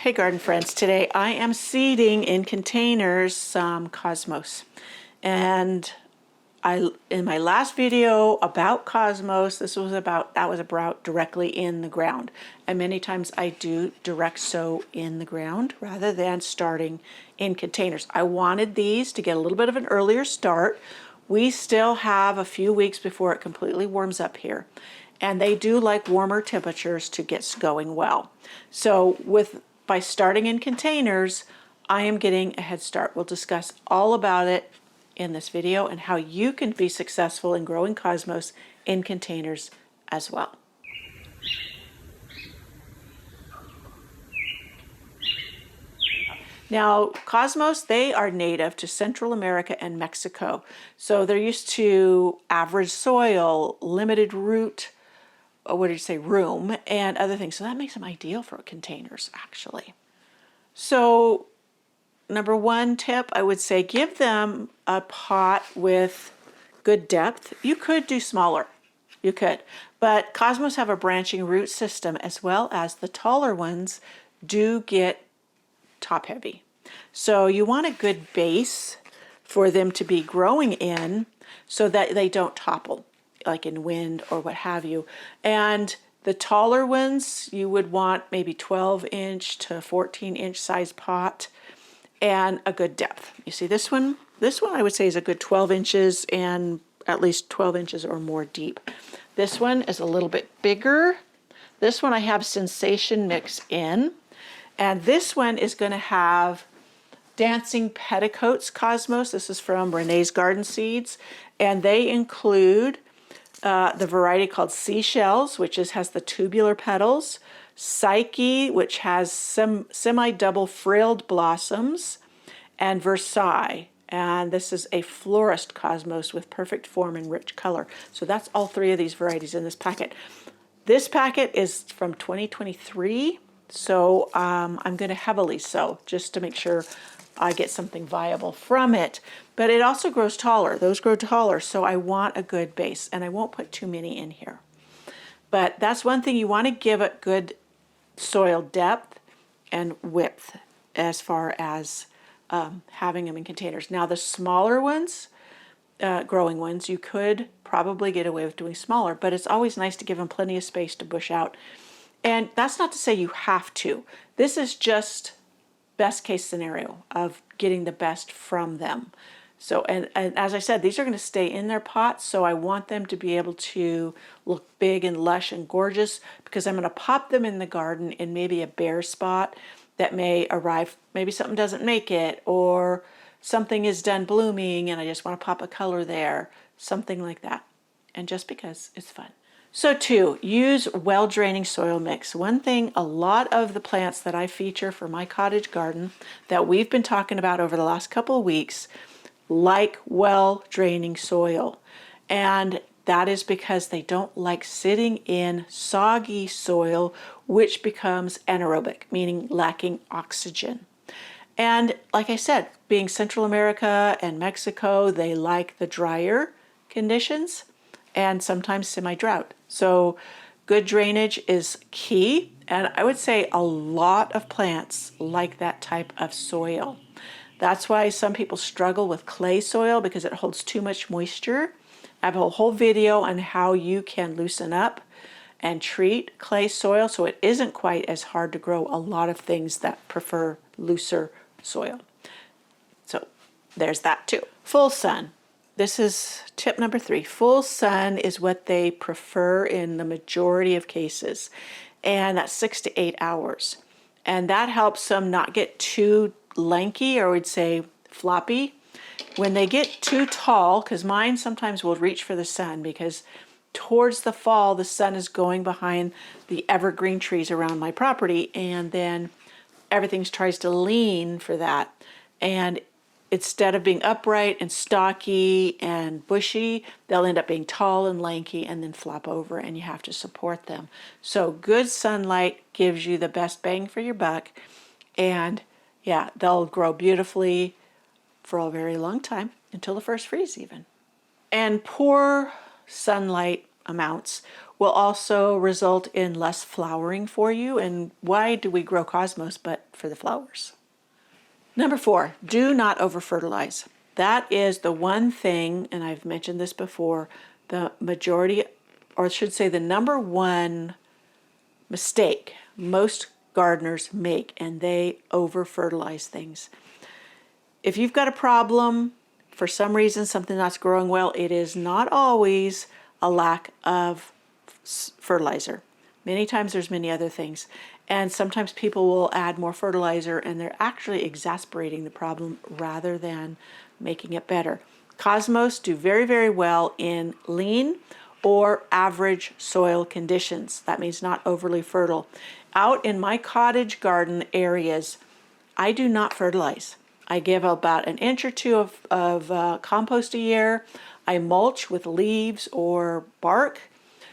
Hey garden friends, today I am seeding in containers some cosmos, and in my last video about cosmos, that was about directly in the ground, and many times I do direct sow in the ground rather than starting in containers. I wanted these to get a little bit of an earlier start. We still have a few weeks before it completely warms up here, and they do like warmer temperatures to get going well. So by starting in containers, I am getting a head start. We'll discuss all about it in this video and how you can be successful in growing cosmos in containers as well. Now, cosmos, they are native to Central America and Mexico. So they're used to average soil, limited root, room, and other things. So that makes them ideal for containers, actually. So number one tip, I would say give them a pot with good depth. You could do smaller, you could, but cosmos have a branching root system, as well as the taller ones do get top heavy. So you want a good base for them to be growing in so that they don't topple like in wind or what have you. And the taller ones, you would want maybe 12-inch to 14-inch size pot and a good depth. You see this one I would say is a good 12 inches and at least 12 inches or more deep. This one is a little bit bigger. This one I have Sensation Mix in, and this one is going to have Dancing Petticoats Cosmos. This is from Renee's Garden Seeds, and they include the variety called Seashells, which has the tubular petals, Psyche, which has some semi-double frilled blossoms, and Versailles. And this is a florist cosmos with perfect form and rich color. So that's all three of these varieties in this packet. This packet is from 2023, so I'm going to heavily sow just to make sure I get something viable from it. But it also grows taller. Those grow taller, so I want a good base, and I won't put too many in here. But that's one thing, you want to give it good soil depth and width as far as having them in containers. Now the smaller ones, growing ones, you could probably get away with doing smaller, but it's always nice to give them plenty of space to bush out. And that's not to say you have to. This is just best case scenario of getting the best from them. So, and as I said, these are going to stay in their pots, so I want them to be able to look big and lush and gorgeous, because I'm going to pop them in the garden in maybe a bare spot that may arrive. Maybe something doesn't make it, or something is done blooming and I just want to pop a color there, something like that. And just because it's fun. So 2, use well-draining soil mix. One thing, a lot of the plants that I feature for my cottage garden that we've been talking about over the last couple of weeks like well-draining soil. And that is because they don't like sitting in soggy soil, which becomes anaerobic, meaning lacking oxygen. And like I said, being Central America and Mexico, they like the drier conditions and sometimes semi-drought. So good drainage is key, and I would say a lot of plants like that type of soil. That's why some people struggle with clay soil, because it holds too much moisture. I have a whole video on how you can loosen up and treat clay soil so it isn't quite as hard to grow a lot of things that prefer looser soil. So there's that too. Full sun. This is tip number 3. Full sun is what they prefer in the majority of cases, and that's 6 to 8 hours. And that helps them not get too lanky, or I would say floppy. When they get too tall, because mine sometimes will reach for the sun, because towards the fall the sun is going behind the evergreen trees around my property, and then everything tries to lean for that. And instead of being upright and stocky and bushy, they'll end up being tall and lanky and then flop over, and you have to support them. So good sunlight gives you the best bang for your buck, and yeah, they'll grow beautifully for a very long time, until the first freeze even. And poor sunlight amounts will also result in less flowering for you. And why do we grow cosmos but for the flowers? Number 4, do not over-fertilize. That is the one thing, and I've mentioned this before, the majority, or I should say the number one mistake most gardeners make, and they over-fertilize things. If you've got a problem, for some reason something not growing well, it is not always a lack of fertilizer. Many times there's many other things. And sometimes people will add more fertilizer and they're actually exacerbating the problem rather than making it better. Cosmos do very, very well in lean or average soil conditions. That means not overly fertile. Out in my cottage garden areas, I do not fertilize. I give about an inch or two of compost a year. I mulch with leaves or bark,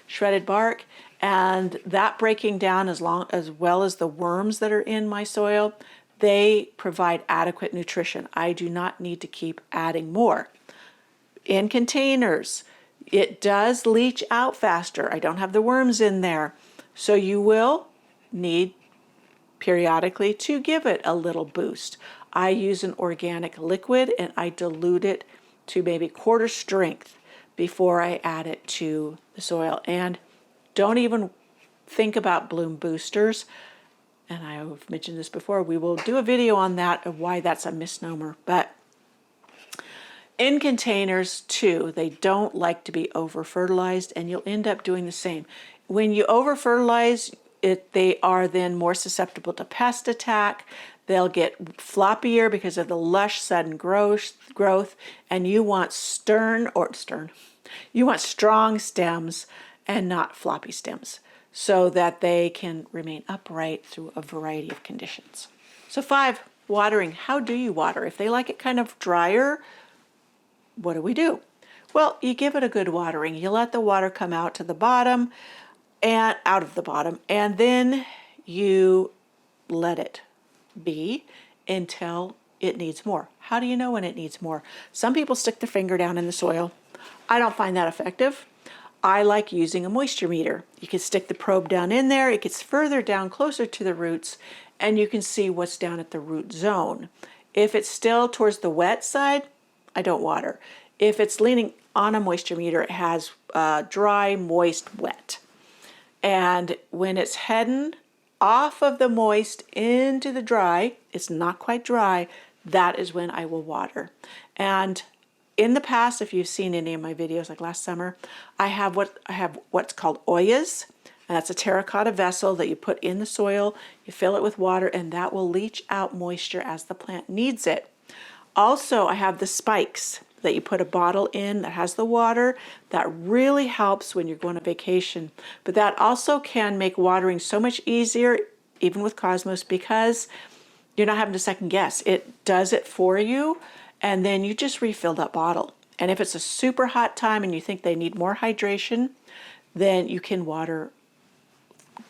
shredded bark, and that breaking down as well as the worms that are in my soil, they provide adequate nutrition. I do not need to keep adding more. In containers, it does leach out faster. I don't have the worms in there. So you will need periodically to give it a little boost. I use an organic liquid and I dilute it to maybe quarter strength before I add it to the soil. And don't even think about bloom boosters. And I've mentioned this before. We will do a video on that of why that's a misnomer. But in containers too, they don't like to be over fertilized, and you'll end up doing the same. When you over fertilize it, they are then more susceptible to pest attack. They'll get floppier because of the lush sudden growth, and you want you want strong stems and not floppy stems so that they can remain upright through a variety of conditions. So 5, watering. How do you water? If they like it kind of drier, what do we do? Well, you give it a good watering. You let the water come out to the bottom and out of the bottom, and then you let it be until it needs more. How do you know when it needs more? Some people stick their finger down in the soil. I don't find that effective. I like using a moisture meter. You can stick the probe down in there. It gets further down, closer to the roots, and you can see what's down at the root zone. If it's still towards the wet side, I don't water. If it's leaning on a moisture meter, it has dry, moist, wet. And when it's heading off of the moist into the dry, it's not quite dry, that is when I will water. And in the past, if you've seen any of my videos like last summer, I have what's called oyas, and that's a terracotta vessel that you put in the soil, you fill it with water, and that will leach out moisture as the plant needs it. Also, I have the spikes that you put a bottle in that has the water. That really helps when you're going on vacation. But that also can make watering so much easier, even with Cosmos, because you're not having to second guess. It does it for you, and then you just refill that bottle. And if it's a super hot time and you think they need more hydration, then you can water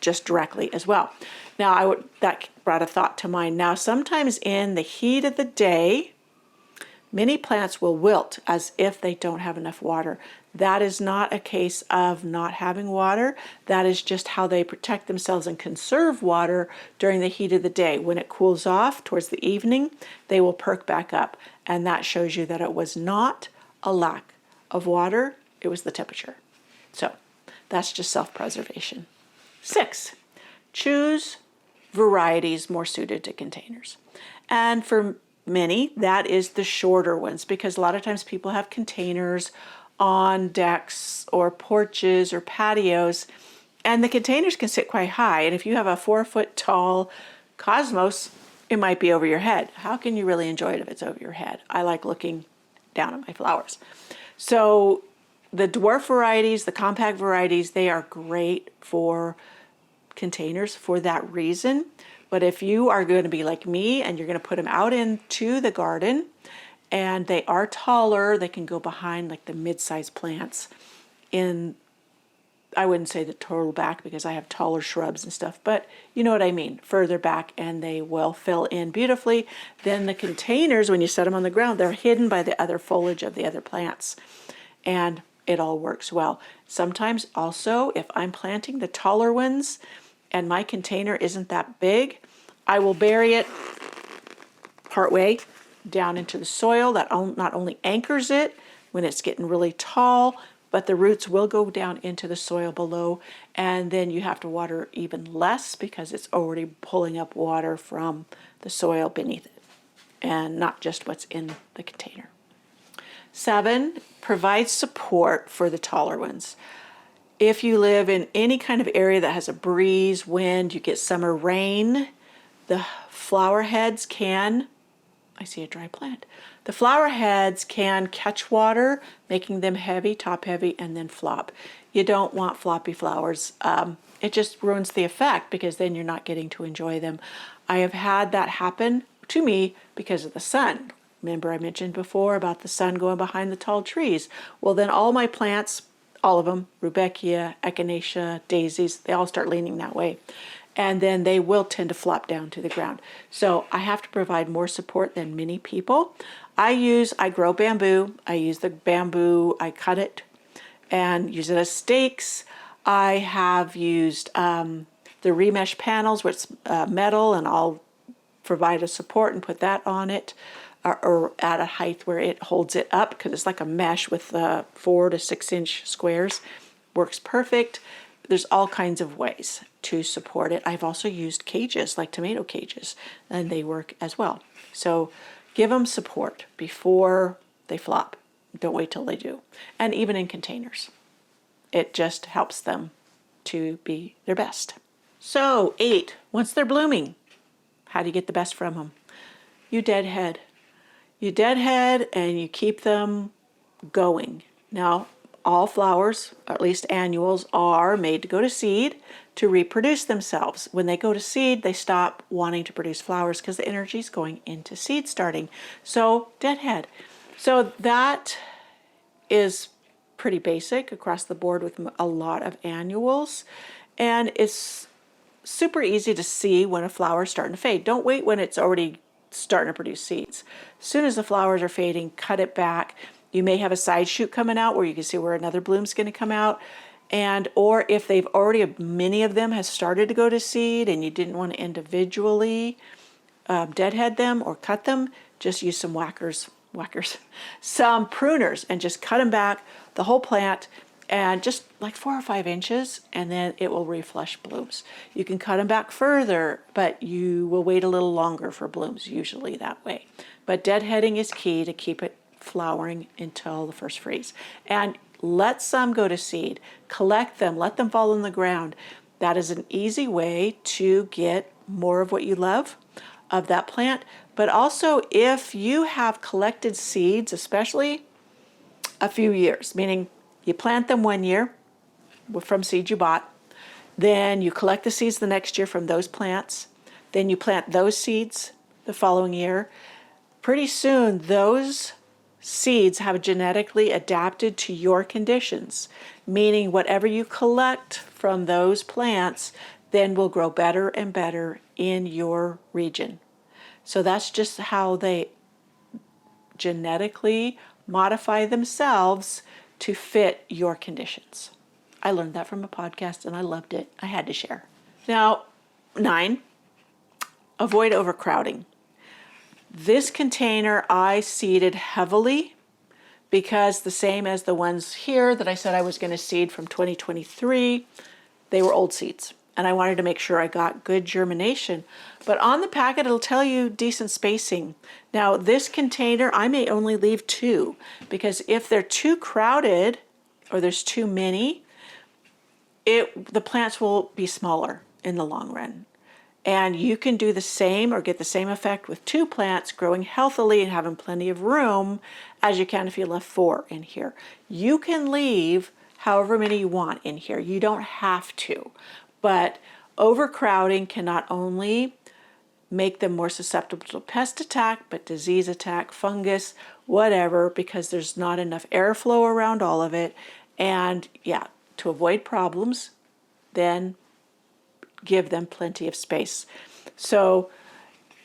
just directly as well. Now, that brought a thought to mind. Now, sometimes in the heat of the day, many plants will wilt as if they don't have enough water. That is not a case of not having water. That is just how they protect themselves and conserve water during the heat of the day. When it cools off towards the evening, they will perk back up. And that shows you that it was not a lack of water, it was the temperature. So that's just self-preservation. 6, choose varieties more suited to containers. And for many, that is the shorter ones, because a lot of times people have containers on decks or porches or patios, and the containers can sit quite high. And if you have a 4-foot tall Cosmos, it might be over your head. How can you really enjoy it if it's over your head? I like looking down at my flowers. So the dwarf varieties, the compact varieties, they are great for containers for that reason. But if you are going to be like me and you're going to put them out into the garden and they are taller, they can go behind like the mid-sized plants in, I wouldn't say the total back because I have taller shrubs and stuff, but you know what I mean, further back, and they will fill in beautifully. Then the containers, when you set them on the ground, they're hidden by the other foliage of the other plants. And it all works well. Sometimes also, if I'm planting the taller ones and my container isn't that big, I will bury it partway down into the soil. That not only anchors it when it's getting really tall, but the roots will go down into the soil below, and then you have to water even less because it's already pulling up water from the soil beneath it and not just what's in the container. 7, provide support for the taller ones. If you live in any kind of area that has a breeze, wind, you get summer rain, the flower heads can, I see a dry plant. The flower heads can catch water, making them heavy, top heavy, and then flop. You don't want floppy flowers. It just ruins the effect because then you're not getting to enjoy them. I have had that happen to me because of the sun. Remember I mentioned before about the sun going behind the tall trees. Well, then all my plants, all of them, rudbeckia, echinacea, daisies, they all start leaning that way. And then they will tend to flop down to the ground. So I have to provide more support than many people. I grow bamboo. I use the bamboo, I cut it and use it as stakes. I have used the remesh panels, which is metal, and I'll provide a support and put that on it, or at a height where it holds it up, because it's like a mesh with 4 to 6 inch squares. Works perfect. There's all kinds of ways to support it. I've also used cages, like tomato cages, and they work as well. So give them support before they flop. Don't wait till they do. And even in containers, it just helps them to be their best. So 8, once they're blooming, how do you get the best from them? You deadhead. You deadhead and you keep them going. Now, all flowers, or at least annuals, are made to go to seed to reproduce themselves. When they go to seed, they stop wanting to produce flowers because the energy is going into seed starting. So deadhead. So that is pretty basic across the board with a lot of annuals. And it's super easy to see when a flower is starting to fade. Don't wait when it's already starting to produce seeds. As soon as the flowers are fading, cut it back. You may have a side shoot coming out where you can see where another bloom's going to come out. And or if they've already, many of them has started to go to seed and you didn't want to individually deadhead them or cut them, just use some some pruners, and just cut them back, the whole plant, and just like 4 or 5 inches, and then it will reflush blooms. You can cut them back further, but you will wait a little longer for blooms, usually that way. But deadheading is key to keep it flowering until the first freeze. And let some go to seed, collect them, let them fall in the ground. That is an easy way to get more of what you love of that plant. But also, if you have collected seeds, especially a few years, meaning you plant them 1 year from seeds you bought, then you collect the seeds the next year from those plants, then you plant those seeds the following year, pretty soon those seeds have genetically adapted to your conditions, meaning whatever you collect from those plants then will grow better and better in your region. So that's just how they genetically modify themselves to fit your conditions. I learned that from a podcast and I loved it. I had to share. Now, 9, avoid overcrowding. This container I seeded heavily because the same as the ones here that I said I was going to seed from 2023, they were old seeds. And I wanted to make sure I got good germination. But on the packet, it'll tell you decent spacing. Now, this container, I may only leave 2 because if they're too crowded or there's too many, the plants will be smaller in the long run. And you can do the same or get the same effect with 2 plants growing healthily and having plenty of room as you can if you left 4 in here. You can leave however many you want in here. You don't have to. But overcrowding can not only make them more susceptible to pest attack, but disease attack, fungus, whatever, because there's not enough airflow around all of it. And yeah, to avoid problems, then give them plenty of space. So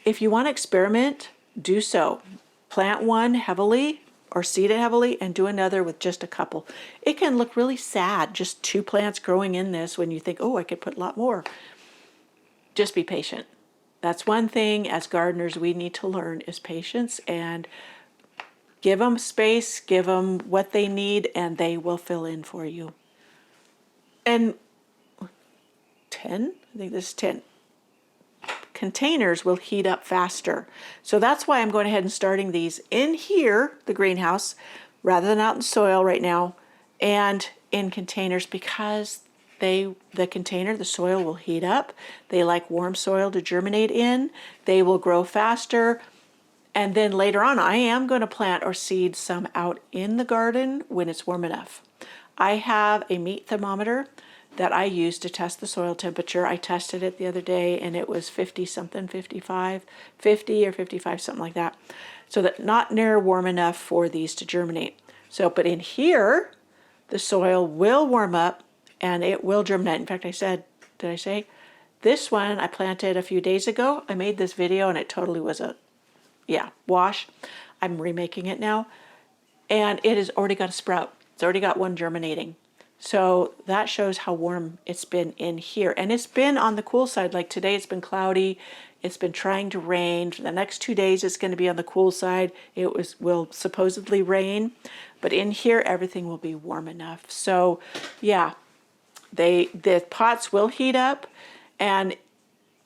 if you want to experiment, do so. Plant one heavily or seed it heavily and do another with just a couple. It can look really sad, just 2 plants growing in this when you think, oh, I could put a lot more. Just be patient. That's one thing as gardeners we need to learn is patience, and give them space, give them what they need, and they will fill in for you. And 10, I think this is 10. Containers will heat up faster. So that's why I'm going ahead and starting these in here, the greenhouse, rather than out in soil right now, and in containers, because the container, the soil will heat up. They like warm soil to germinate in. They will grow faster. And then later on, I am going to plant or seed some out in the garden when it's warm enough. I have a meat thermometer that I use to test the soil temperature. I tested it the other day and it was 50 something, 55, 50 or 55, something like that. So that not near warm enough for these to germinate. So, but in here, the soil will warm up and it will germinate. In fact, did I say? This one I planted a few days ago. I made this video and it totally was a wash. I'm remaking it now. And it has already got a sprout. It's already got one germinating. So that shows how warm it's been in here. And it's been on the cool side. Like today it's been cloudy. It's been trying to rain. For the next 2 days it's going to be on the cool side. It will supposedly rain. But in here everything will be warm enough. So yeah, the pots will heat up. And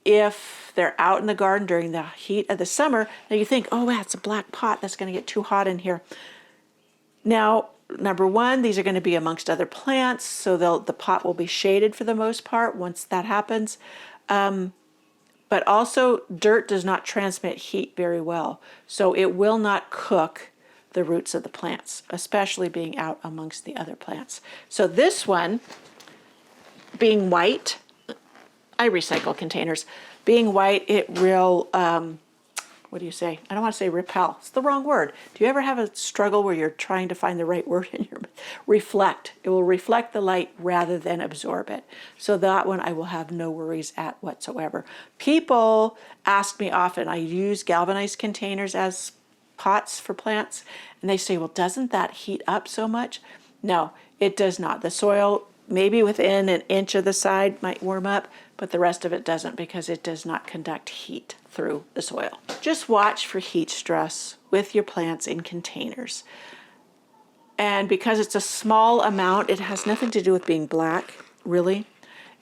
if they're out in the garden during the heat of the summer, now you think, oh, that's a black pot. That's going to get too hot in here. Now, number one, these are going to be amongst other plants, so the pot will be shaded for the most part once that happens. But also, dirt does not transmit heat very well, so it will not cook the roots of the plants, especially being out amongst the other plants. So this one, being white, I recycle containers. Being white, it will, what do you say? I don't want to say repel. It's the wrong word. Do you ever have a struggle where you're trying to find the right word in your reflect? It will reflect the light rather than absorb it. So that one I will have no worries at whatsoever. People ask me often, I use galvanized containers as pots for plants, and they say, well, doesn't that heat up so much? No, it does not. The soil, maybe within an inch of the side, might warm up, but the rest of it doesn't because it does not conduct heat through the soil. Just watch for heat stress with your plants in containers. And because it's a small amount, it has nothing to do with being black, really.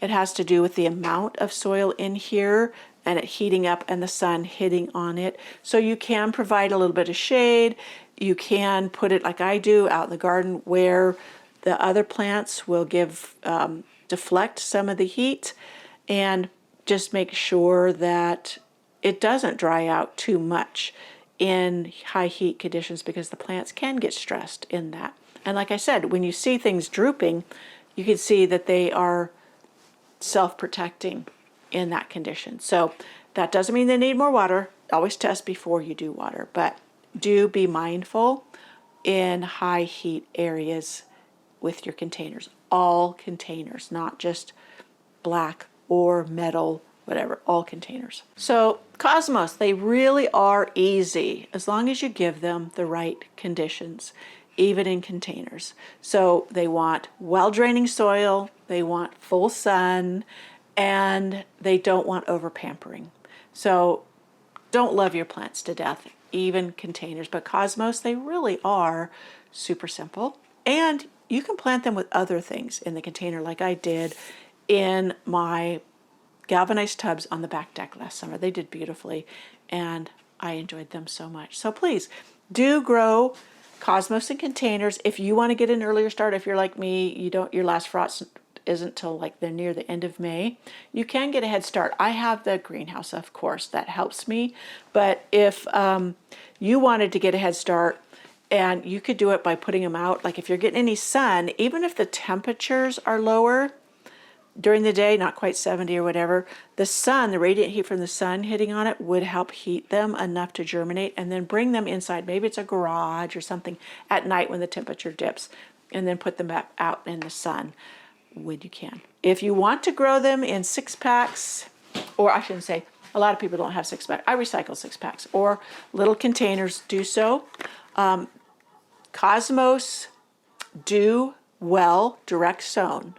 It has to do with the amount of soil in here and it heating up and the sun hitting on it. So you can provide a little bit of shade. You can put it like I do out in the garden where the other plants will deflect some of the heat, and just make sure that it doesn't dry out too much in high heat conditions because the plants can get stressed in that. And like I said, when you see things drooping, you can see that they are self-protecting in that condition. So that doesn't mean they need more water. Always test before you do water, but do be mindful in high heat areas with your containers. All containers, not just black or metal, whatever, all containers. So cosmos, they really are easy as long as you give them the right conditions, even in containers. So they want well-draining soil, they want full sun, and they don't over over-pampering. So don't love your plants to death, even containers. But cosmos, they really are super simple. And you can plant them with other things in the container like I did in my galvanized tubs on the back deck last summer. They did beautifully and I enjoyed them so much. So please do grow cosmos in containers. If you want to get an earlier start, if you're like me, your last frost isn't till like the near the end of May, you can get a head start. I have the greenhouse, of course, that helps me. But if you wanted to get a head start, and you could do it by putting them out, like if you're getting any sun, even if the temperatures are lower during the day, not quite 70 or whatever, the sun, the radiant heat from the sun hitting on it would help heat them enough to germinate and then bring them inside. Maybe it's a garage or something at night when the temperature dips, and then put them back out in the sun when you can. If you want to grow them in 6-packs, or I shouldn't say, a lot of people don't have 6-packs. I recycle 6-packs or little containers, do so. Cosmos do well direct sown.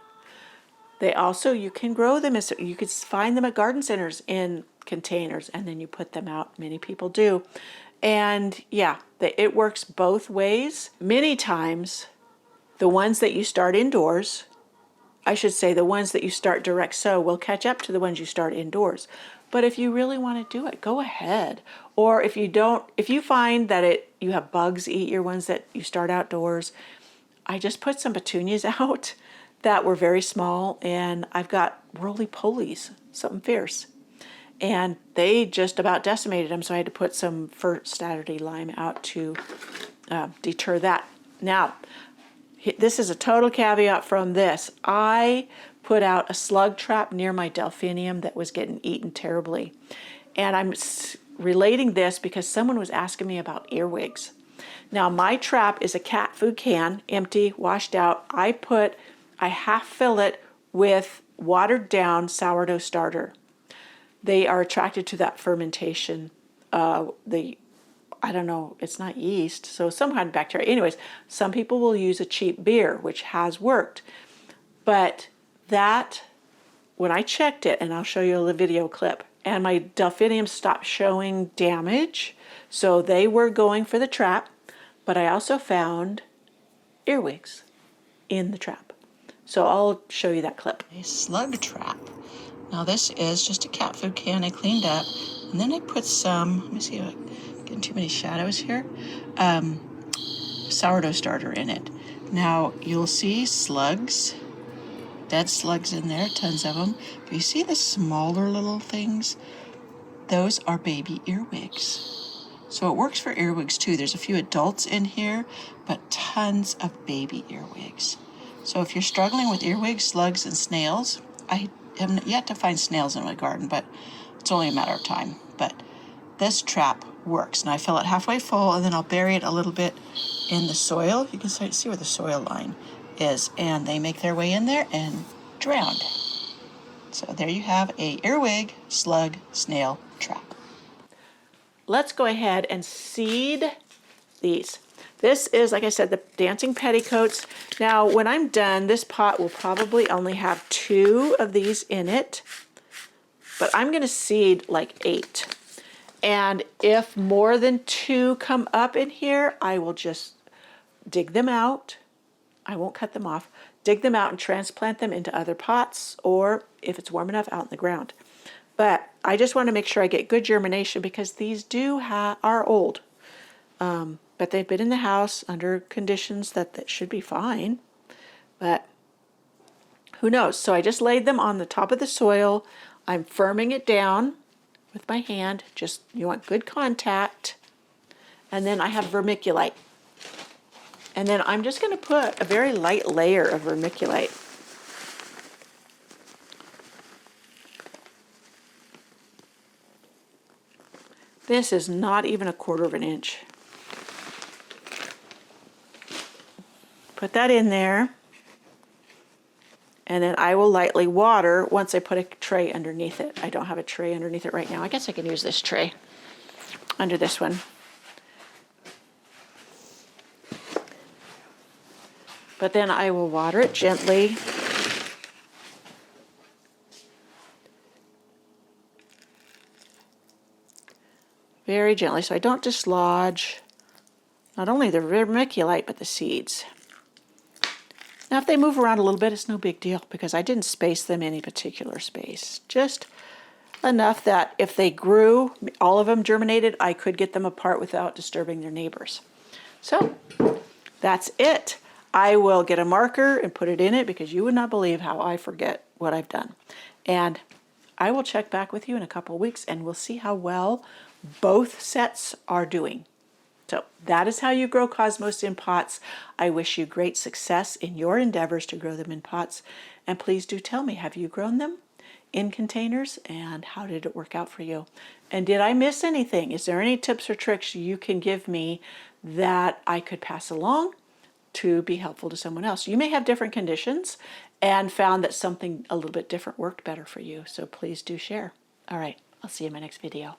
They also, you can grow them, as you could find them at garden centers in containers, and then you put them out. Many people do. And yeah, it works both ways. Many times, the ones that you start indoors, I should say the ones that you start direct sow will catch up to the ones you start indoors. But if you really want to do it, go ahead. Or if you don't, if you find that you have bugs eat your ones that you start outdoors, I just put some petunias out that were very small, and I've got roly-polies, something fierce. And they just about decimated them, so I had to put some Fertilizing lime out to deter that. Now, this is a total caveat from this. I put out a slug trap near my delphinium that was getting eaten terribly. And I'm relating this because someone was asking me about earwigs. Now, my trap is a cat food can, empty, washed out. I half fill it with watered down sourdough starter. They are attracted to that fermentation. I don't know, it's not yeast, so some kind of bacteria. Anyways, some people will use a cheap beer, which has worked. But that, when I checked it, and I'll show you a video clip, and my delphiniums stopped showing damage, so they were going for the trap, but I also found earwigs in the trap. So I'll show you that clip. A slug trap. Now this is just a cat food can I cleaned up, and then I put some, let me see if I'm getting too many shadows here, sourdough starter in it. Now you'll see slugs, dead slugs in there, tons of them. But you see the smaller little things? Those are baby earwigs. So it works for earwigs too. There's a few adults in here, but tons of baby earwigs. So if you're struggling with earwigs, slugs, and snails, I haven't yet to find snails in my garden, but it's only a matter of time. But this trap works, and I fill it halfway full, and then I'll bury it a little bit in the soil. You can see where the soil line is, and they make their way in there and drown. So there you have a earwig, slug, snail trap. Let's go ahead and seed these. This is, like I said, the dancing petticoats. Now, when I'm done, this pot will probably only have 2 of these in it, but I'm going to seed like 8. And if more than 2 come up in here, I will just dig them out. I won't cut them off. Dig them out and transplant them into other pots, or if it's warm enough, out in the ground. But I just want to make sure I get good germination, because these are old. But they've been in the house under conditions that should be fine. But who knows? So I just laid them on the top of the soil. I'm firming it down with my hand. Just, you want good contact. And then I have vermiculite. And then I'm just going to put a very light layer of vermiculite. This is not even 1/4 of an inch. Put that in there, and then I will lightly water once I put a tray underneath it. I don't have a tray underneath it right now. I guess I can use this tray under this one. But then I will water it gently. Very gently, so I don't dislodge not only the vermiculite, but the seeds. Now, if they move around a little bit, it's no big deal, because I didn't space them in any particular space. Just enough that if they grew, all of them germinated, I could get them apart without disturbing their neighbors. So that's it. I will get a marker and put it in it, because you would not believe how I forget what I've done. And I will check back with you in a couple of weeks, and we'll see how well both sets are doing. So that is how you grow cosmos in pots. I wish you great success in your endeavors to grow them in pots. And please do tell me, have you grown them in containers, and how did it work out for you? And did I miss anything? Is there any tips or tricks you can give me that I could pass along to be helpful to someone else? You may have different conditions and found that something a little bit different worked better for you. So please do share. All right, I'll see you in my next video.